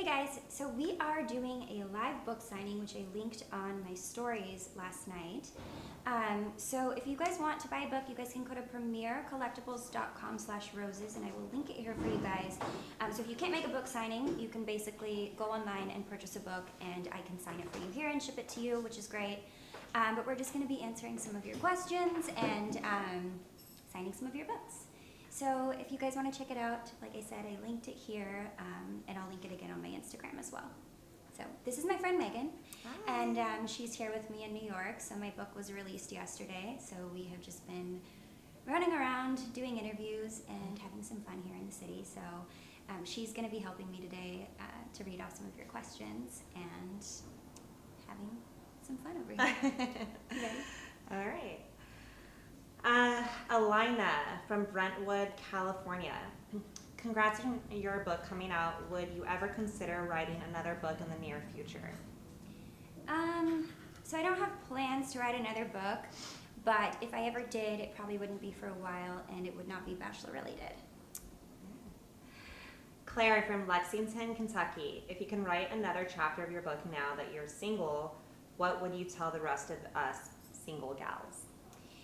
Hey guys, so we are doing a live book signing, which I linked on my stories last night. So if you guys want to buy a book, you guys can go to premiercollectibles.com/roses, and I will link it here for you guys. So if you can't make a book signing, you can basically go online and purchase a book, and I can sign it for you here and ship it to you, which is great. But we're just going to be answering some of your questions and signing some of your books. So if you guys want to check it out, like I said, I linked it here, and I'll link it again on my Instagram as well. So this is my friend Megan, and she's here with me in New York. So my book was released yesterday, so we have just been running around doing interviews and having some fun here in the city. So she's going to be helping me today to read off some of your questions and having some fun over here. You ready? All right. Alina from Brentwood, California. Congrats on your book coming out. Would you ever consider writing another book in the near future? So I don't have plans to write another book, but if I ever did, it probably wouldn't be for a while, and it would not be Bachelor related. Claire from Lexington, Kentucky. If you can write another chapter of your book now that you're single, what would you tell the rest of us single gals?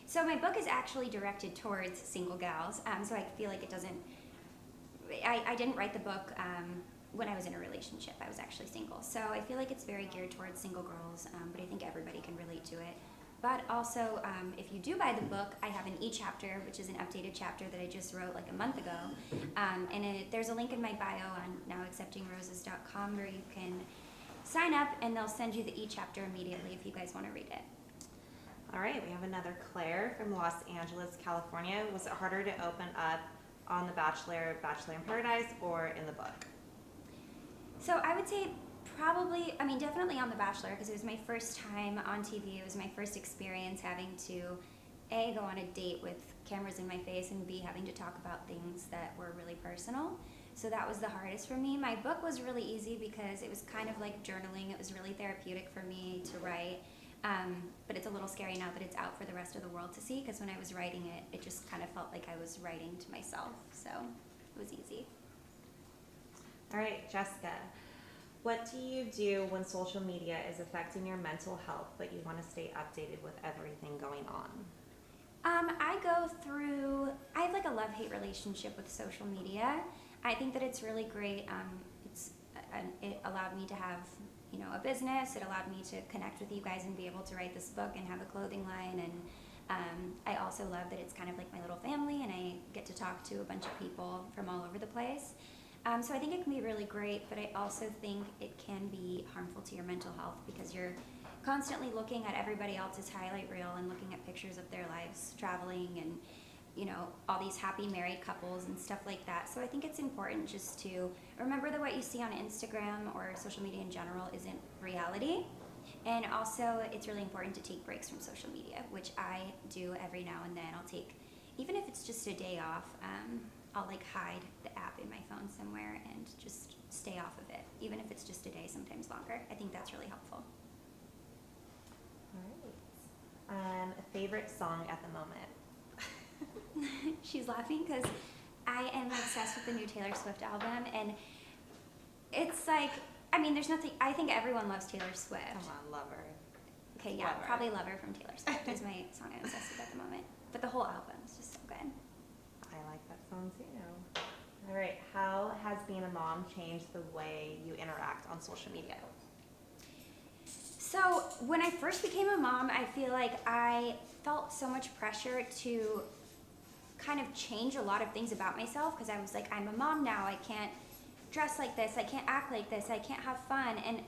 So my book is actually directed towards single gals, so I feel like it doesn't, I didn't write the book when I was in a relationship. I was actually single. So I feel like it's very geared towards single girls, but I think everybody can relate to it. But also, if you do buy the book, I have an e-chapter, which is an updated chapter that I just wrote like a month ago. And there's a link in my bio on nowacceptingroses.com where you can sign up, and they'll send you the e-chapter immediately if you guys want to read it. All right, we have another Claire from Los Angeles, California. Was it harder to open up on The Bachelor, Bachelor in Paradise, or in the book? So I would say probably, definitely on The Bachelor, because it was my first time on TV. It was my first experience having to, A, go on a date with cameras in my face, and B, having to talk about things that were really personal. So that was the hardest for me. My book was really easy because it was kind of like journaling. It was really therapeutic for me to write. But it's a little scary now that it's out for the rest of the world to see, because when I was writing it, it just kind of felt like I was writing to myself. So it was easy. All right, Jessica. What do you do when social media is affecting your mental health, but you want to stay updated with everything going on? I have like a love-hate relationship with social media. I think that it's really great. It allowed me to have a business. It allowed me to connect with you guys and be able to write this book and have a clothing line. And I also love that it's kind of like my little family, and I get to talk to a bunch of people from all over the place. So I think it can be really great, but I also think it can be harmful to your mental health because you're constantly looking at everybody else's highlight reel and looking at pictures of their lives traveling and all these happy married couples and stuff like that. So I think it's important just to remember that what you see on Instagram or social media in general isn't reality. And also, it's really important to take breaks from social media, which I do every now and then. I'll take, even if it's just a day off, I'll like hide the app in my phone somewhere and just stay off of it, even if it's just a day, sometimes longer. I think that's really helpful. All right. A favorite song at the moment? She's laughing because I am obsessed with the new Taylor Swift album, and it's like, there's nothing, I think everyone loves Taylor Swift. Come on, Lover. Okay, yeah, probably Lover from Taylor Swift is my song I'm obsessed with at the moment, but the whole album is just so good. I like that song too. All right, how has being a mom changed the way you interact on social media? So when I first became a mom, I feel like I felt so much pressure to kind of change a lot of things about myself, because I was like, I'm a mom now, I can't dress like this, I can't act like this, I can't have fun. And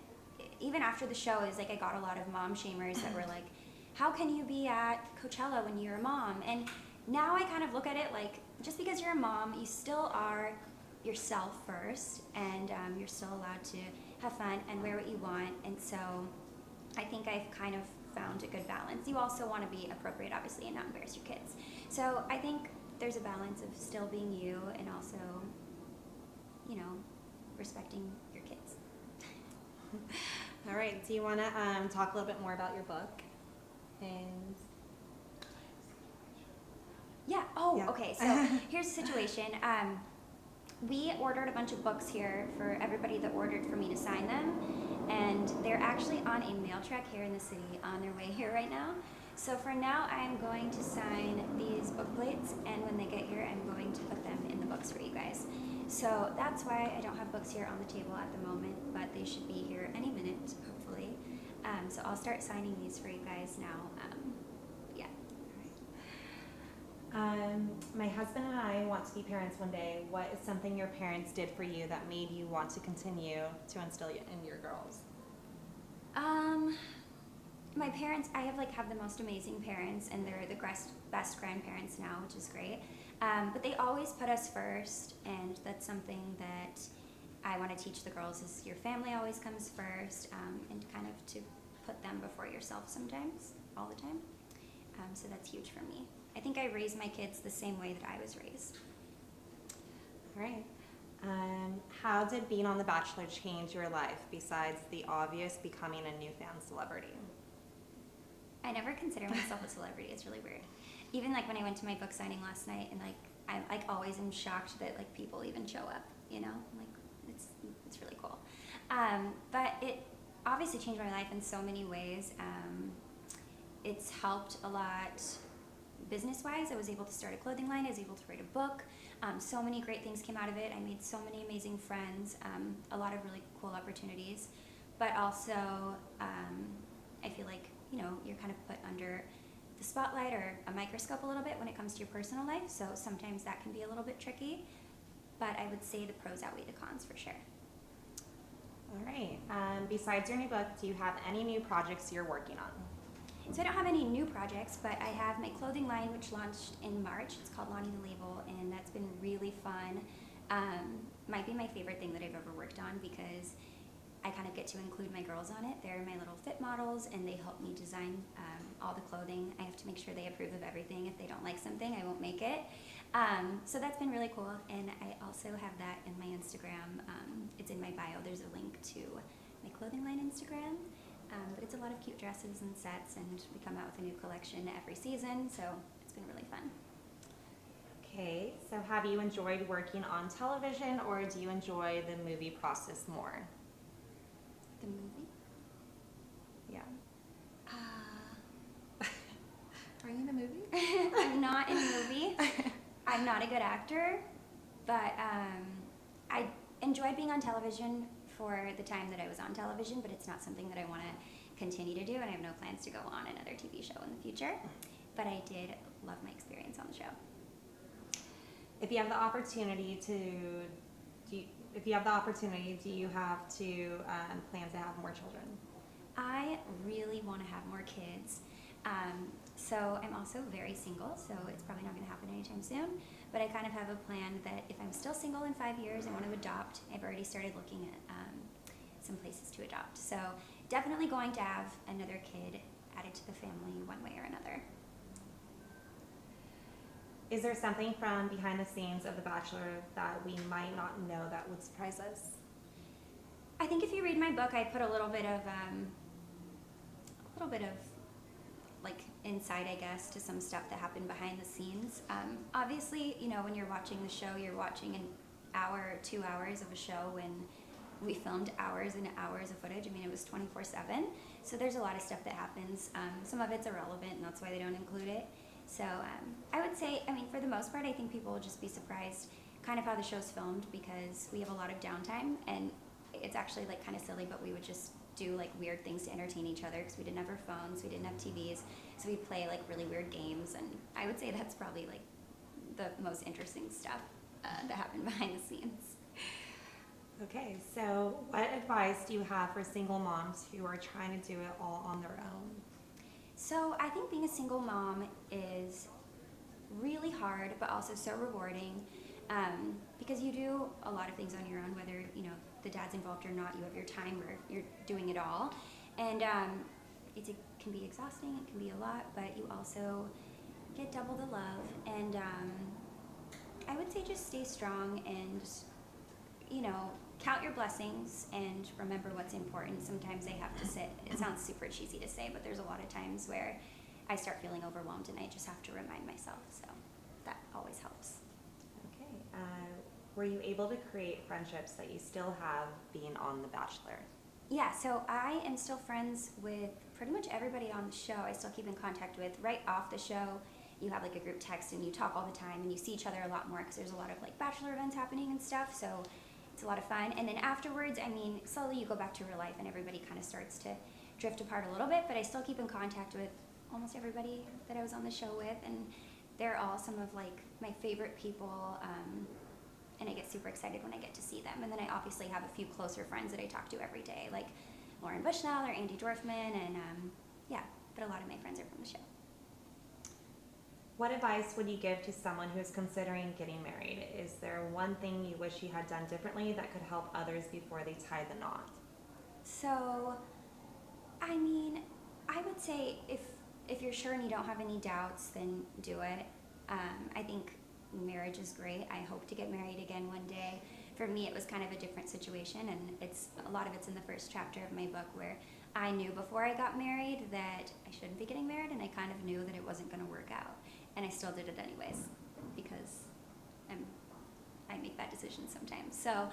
even after the show, it was like I got a lot of mom shamers that were like, how can you be at Coachella when you're a mom? And now I kind of look at it like, just because you're a mom, you still are yourself first, and you're still allowed to have fun and wear what you want. And so I think I've kind of found a good balance. You also want to be appropriate, obviously, and not embarrass your kids. So I think there's a balance of still being you and also, respecting your kids. All right, do you want to talk a little bit more about your book? And yeah, okay, so here's the situation. We ordered a bunch of books here for everybody that ordered for me to sign them, and they're actually on a mail truck here in the city on their way here right now. So for now, I am going to sign these book plates, and when they get here, I'm going to put them in the books for you guys. So that's why I don't have books here on the table at the moment, but they should be here any minute, hopefully. So I'll start signing these for you guys now. Yeah. My husband and I want to be parents one day. What is something your parents did for you that made you want to continue to instill in your girls? My parents, I have the most amazing parents, and they're the best grandparents now, which is great. But they always put us first, and that's something that I want to teach the girls is your family always comes first, and kind of to put them before yourself sometimes, all the time. So that's huge for me. I think I raised my kids the same way that I was raised. All right. How did being on The Bachelor change your life besides the obvious becoming a new fan celebrity? I never consider myself a celebrity. It's really weird. Even like when I went to my book signing last night, and I always am shocked that like people even show up. You know, like it's really cool. But it obviously changed my life in so many ways. It's helped a lot business-wise. I was able to start a clothing line. I was able to write a book. So many great things came out of it. I made so many amazing friends. A lot of really cool opportunities. But also, I feel like you're kind of put under the spotlight or a microscope a little bit when it comes to your personal life. So sometimes that can be a little bit tricky. But I would say the pros outweigh the cons for sure. All right. Besides your new book, do you have any new projects you're working on? So I don't have any new projects, but I have my clothing line, which launched in March. It's called Lonnie the Label, and that's been really fun. Might be my favorite thing that I've ever worked on because I kind of get to include my girls on it. They're my little fit models, and they help me design all the clothing. I have to make sure they approve of everything. If they don't like something, I won't make it. So that's been really cool, and I also have that in my Instagram. It's in my bio. There's a link to my clothing line Instagram. But it's a lot of cute dresses and sets, and we come out with a new collection every season, so it's been really fun. Okay, so have you enjoyed working on television, or do you enjoy the movie process more? The movie? Yeah. Are you in a movie? I'm not in a movie. I'm not a good actor, but I enjoyed being on television for the time that I was on television, but it's not something that I want to continue to do, and I have no plans to go on another TV show in the future. But I did love my experience on the show. If you have the opportunity do you have to plan to have more children? I really want to have more kids. So I'm also very single, so it's probably not going to happen anytime soon. But I kind of have a plan that if I'm still single in 5 years, I want to adopt. I've already started looking at some places to adopt. So definitely going to have another kid added to the family one way or another. Is there something from behind the scenes of The Bachelor that we might not know that would surprise us? I think if you read my book, I put a little bit of like insight, I guess, to some stuff that happened behind the scenes. Obviously, when you're watching the show, you're watching an hour or 2 hours of a show when we filmed hours and hours of footage. I mean, it was 24/7. So there's a lot of stuff that happens. Some of it's irrelevant, and that's why they don't include it. So I would say, for the most part, I think people will just be surprised kind of how the show's filmed, because we have a lot of downtime, and it's actually like kind of silly, but we would just do like weird things to entertain each other because we didn't have our phones, we didn't have TVs, so we play like really weird games, and I would say that's probably like the most interesting stuff that happened behind the scenes. Okay, so what advice do you have for single moms who are trying to do it all on their own? So I think being a single mom is really hard, but also so rewarding, because you do a lot of things on your own, whether the dad's involved or not. You have your time, or you're doing it all, and it can be exhausting. It can be a lot, but you also get double the love. And I would say just stay strong and count your blessings and remember what's important. Sometimes I have to sit. It sounds super cheesy to say, but there's a lot of times where I start feeling overwhelmed, and I just have to remind myself. So that always helps. Okay. were you able to create friendships that you still have being on The Bachelor? Yeah, so I am still friends with pretty much everybody on the show. I still keep in contact with. Right off the show, you have like a group text and you talk all the time and you see each other a lot more because there's a lot of like Bachelor events happening and stuff. So it's a lot of fun. And then afterwards, I mean, slowly you go back to real life and everybody kind of starts to drift apart a little bit, but I still keep in contact with almost everybody that I was on the show with, and they're all some of like my favorite people, and I get super excited when I get to see them. And then I obviously have a few closer friends that I talk to every day, like Lauren Bushnell or Andy Dorfman, and yeah, but a lot of my friends are from the show. What advice would you give to someone who's considering getting married? Is there one thing you wish you had done differently that could help others before they tie the knot? So, I mean, I would say if you're sure and you don't have any doubts, then do it. I think marriage is great. I hope to get married again one day. For me, it was kind of a different situation, and a lot of it's in the first chapter of my book where I knew before I got married that I shouldn't be getting married, and I kind of knew that it wasn't going to work out, and I still did it anyways because I make bad decisions sometimes. So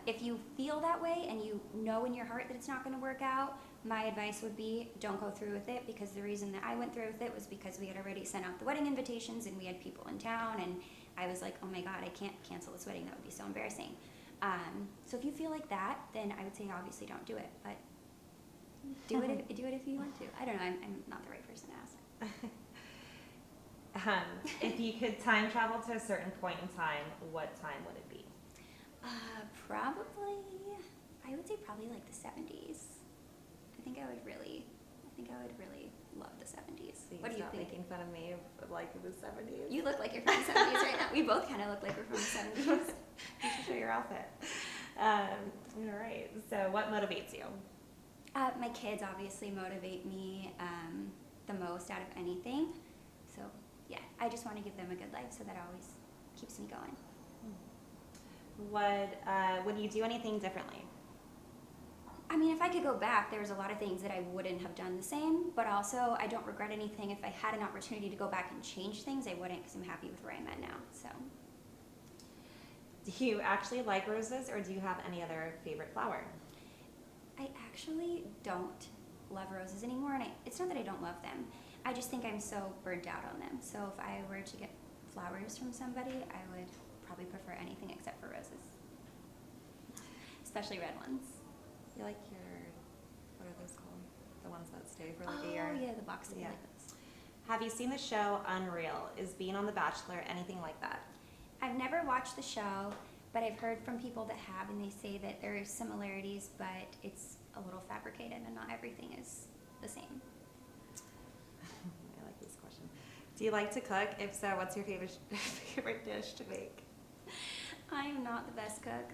if you feel that way and you know in your heart that it's not going to work out, my advice would be don't go through with it, because the reason that I went through with it was because we had already sent out the wedding invitations and we had people in town, and I was like, oh my God, I can't cancel this wedding. That would be so embarrassing. So if you feel like that, then I would say obviously don't do it, but do it if you want to. I don't know. I'm not the right person to ask. If you could time travel to a certain point in time, what time would it be? I would say probably like the 70s. I think I would really love the 70s. So What do you stop think? making fun of me of like the 70s? You look like you're from the 70s right now. We both kind of look like we're from the 70s. You should show your outfit. All right. So what motivates you? My kids obviously motivate me the most out of anything. So yeah, I just want to give them a good life, so that always keeps me going. Would you do anything differently? I mean, if I could go back, there's a lot of things that I wouldn't have done the same, but also I don't regret anything. If I had an opportunity to go back and change things, I wouldn't, because I'm happy with where I'm at now. So. Do you actually like roses, or do you have any other favorite flower? I actually don't love roses anymore, and it's not that I don't love them. I just think I'm so burnt out on them. So if I were to get flowers from somebody, I would probably prefer anything except for roses, especially red ones. You like what are those called? The ones that stay for like a year? Oh yeah, the box of Yeah. liquids. Have you seen the show Unreal? Is being on The Bachelor anything like that? I've never watched the show, but I've heard from people that have, and they say that there are similarities, but it's a little fabricated and not everything is the same. I like this question. Do you like to cook? If so, what's your favorite dish to make? I am not the best cook.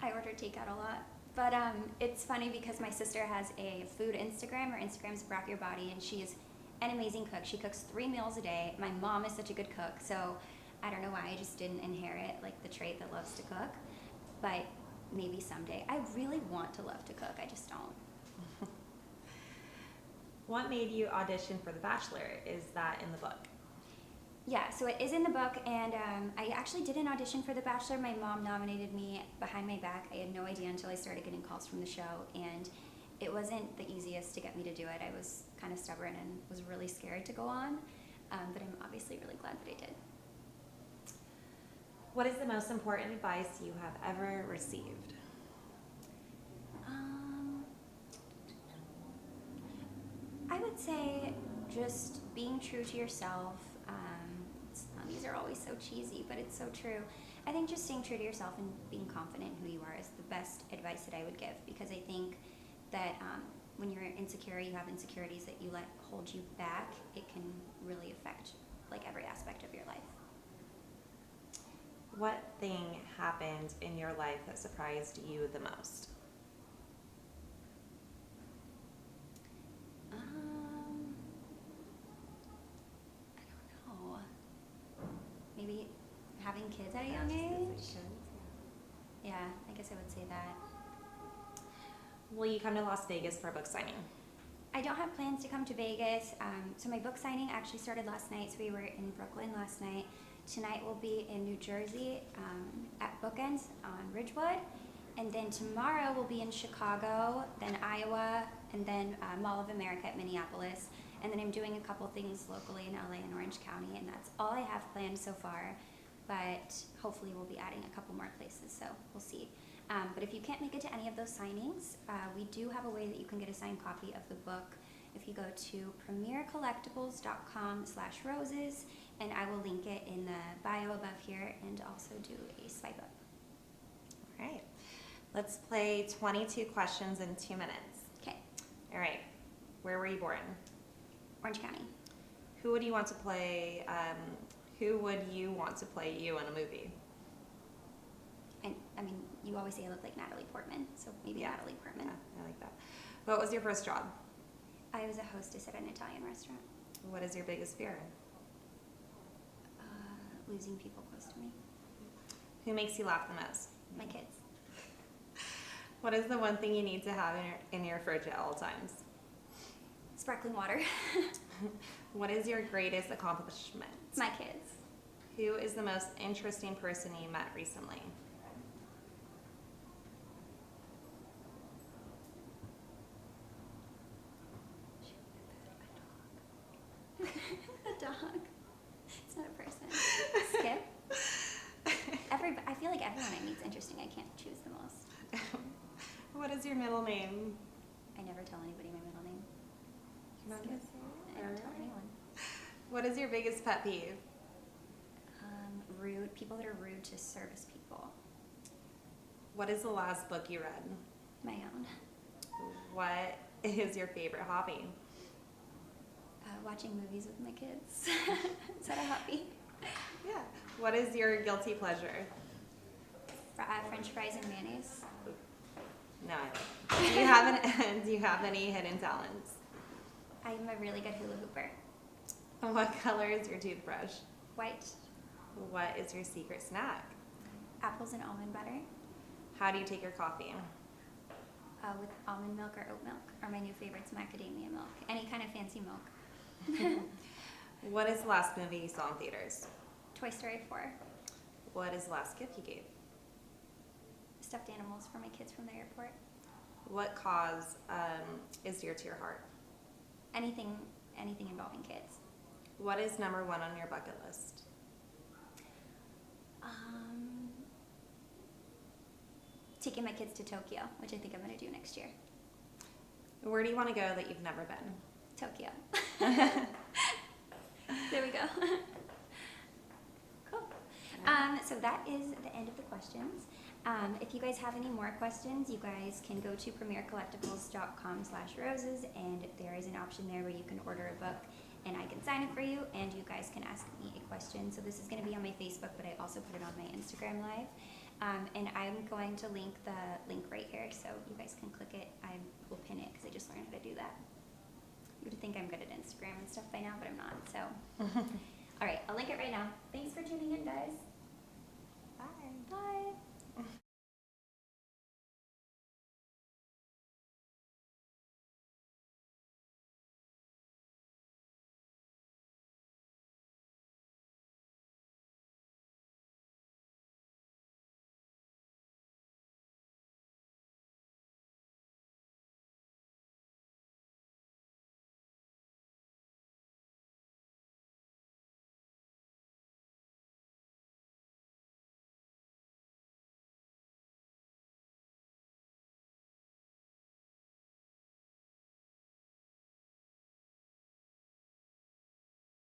I order takeout a lot. But it's funny because my sister has a food Instagram. Her Instagram's Brock Your Body, and she's an amazing cook. She cooks 3 meals a day. My mom is such a good cook, so I don't know why I just didn't inherit like the trait that loves to cook. But maybe someday. I really want to love to cook. I just don't. What made you audition for The Bachelor? Is that in the book? Yeah, so it is in the book, and I actually did an audition for The Bachelor. My mom nominated me behind my back. I had no idea until I started getting calls from the show, and it wasn't the easiest to get me to do it. I was kind of stubborn and was really scared to go on, but I'm obviously really glad that I did. What is the most important advice you have ever received? I would say just being true to yourself. These are always so cheesy, but it's so true. I think just staying true to yourself and being confident in who you are is the best advice that I would give, because I think that when you're insecure, you have insecurities that you let hold you back, it can really affect like every aspect of your life. What thing happened in your life that surprised you the most? I don't know. Maybe having kids at a young age? Yeah, I guess I would say that. Will you come to Las Vegas for a book signing? I don't have plans to come to Vegas. So my book signing actually started last night. So we were in Brooklyn last night Tonight we'll be in New Jersey at Bookends on Ridgewood. And then tomorrow we'll be in Chicago, then Iowa, and then Mall of America at Minneapolis. And then I'm doing a couple things locally in LA and Orange County, and that's all I have planned so far. But hopefully we'll be adding a couple more places, so we'll see. But if you can't make it to any of those signings, we do have a way that you can get a signed copy of the book if you go to premiercollectibles.com/roses, and I will link it in the bio above here and also do a swipe up. All right. Let's play 22 questions in 2 minutes. Okay, All right. Where were you born? Orange County. Who would you want to play? Who would you want to play you in a movie? I mean, you always say I look like Natalie Portman, so maybe Yeah. Natalie Portman. Yeah, I like that. What was your first job? I was a hostess at an Italian restaurant. What is your biggest fear? Losing people close to me. Who makes you laugh the most? My kids. What is the one thing you need to have in your fridge at all times? Sparkling water. What is your greatest accomplishment? My kids. Who is the most interesting person you met recently? A dog. It's not a person. Skip. I feel like everyone I meet's interesting. I can't choose the most. What is your middle name? I never tell anybody my middle name. You're not gonna say I don't tell anyone. What is your biggest pet peeve? Rude people that are rude to service people. What is the last book you read? My own. What is your favorite hobby? Watching movies with my kids. Is that a hobby? Yeah. What is your guilty pleasure? French fries and mayonnaise. No, I don't. Do you have any hidden talents? I'm a really good hula hooper. What color is your toothbrush? White. What is your secret snack? Apples and almond butter. How do you take your coffee? With almond milk or oat milk, or my new favorites, macadamia milk. Any kind of fancy milk. What is the last movie you saw in theaters? Toy Story 4. What is the last gift you gave? Stuffed animals for my kids from the airport. What cause is dear to your heart? Anything involving kids. What is number 1 on your bucket list? Taking my kids to Tokyo, which I think I'm going to do next year. Where do you want to go that you've never been? Tokyo. There we go. Cool. So that is the end of the questions. If you guys have any more questions, you guys can go to premiercollectibles.com/roses, and there is an option there where you can order a book and I can sign it for you, and you guys can ask me a question. So this is going to be on my Facebook, but I also put it on my Instagram Live. And I'm going to link the link right here, so you guys can click it. I will pin it because I just learned how to do that. You would think I'm good at Instagram and stuff by now, but I'm not. So